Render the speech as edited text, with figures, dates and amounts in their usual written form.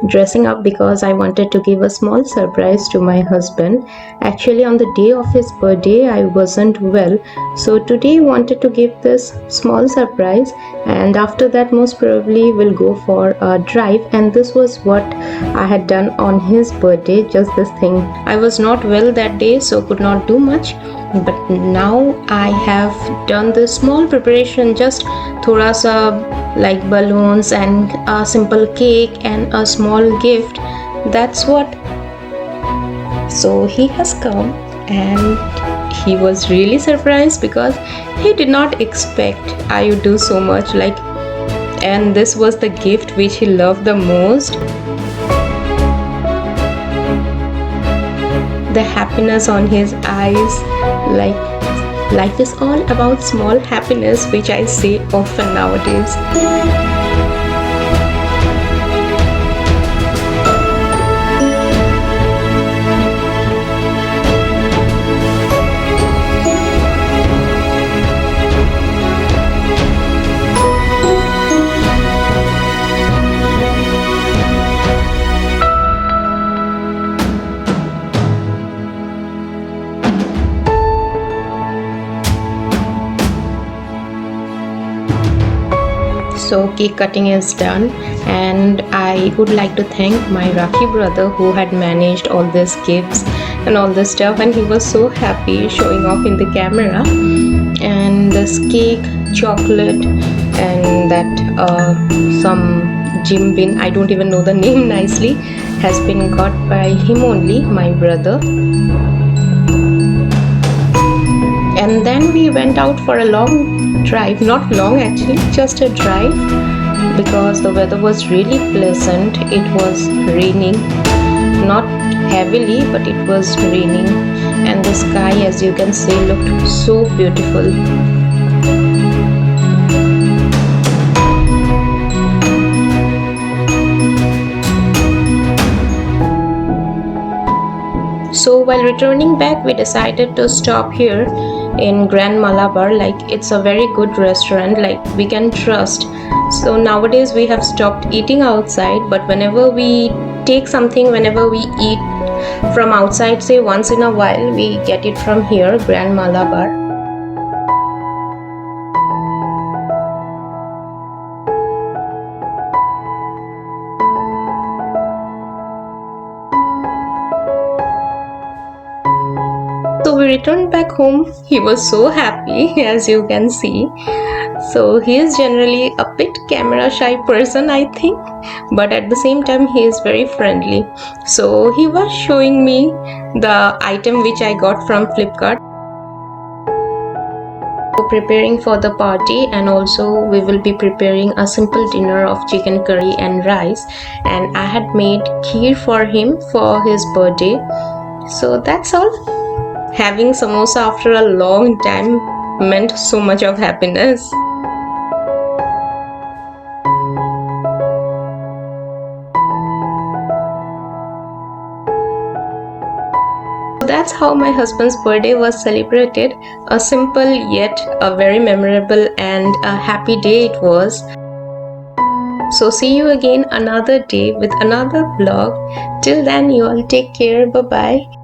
dressing up because I wanted to give a small surprise to my husband. Actually, on the day of his birthday, I wasn't well, so today I wanted to give this small surprise, and after that, most probably we'll go for a drive. And this was what I had done on his birthday, just this thing. I was not well that day, so could not do much. But now I have done this small preparation, just thoda sa like balloons and a simple cake and a small gift. That's what. So he has come and he was really surprised because he did not expect I would do so much, and this was the gift which he loved the most. The happiness on his eyes, life is all about small happiness, which I say often nowadays. So cake cutting is done, and I would like to thank my Rakhi brother who had managed all these gifts and all this stuff, and he was so happy showing off in the camera. And this cake, chocolate, and that some jimbin, I don't even know the name nicely, has been got by him only, my brother. And then we went out for a long drive, not long actually, just a drive, because the weather was really pleasant. It was raining, not heavily, but it was raining, and the sky, as you can see, looked so beautiful. So while returning back, we decided to stop here in Grand Malabar. It's a very good restaurant, we can trust. So nowadays we have stopped eating outside, but whenever we take something, whenever we eat from outside, say once in a while, we get it from here, Grand Malabar. So we returned back home. He was so happy, as you can see. So he is generally a bit camera shy person, I think, but at the same time he is very friendly. So he was showing me the item which I got from Flipkart. Preparing for the party, and also we will be preparing a simple dinner of chicken curry and rice, and I had made kheer for him for his birthday. So that's all. Having samosa after a long time meant so much of happiness. That's how my husband's birthday was celebrated. A simple yet a very memorable and a happy day it was. So see you again another day with another vlog. Till then, you all take care. Bye bye.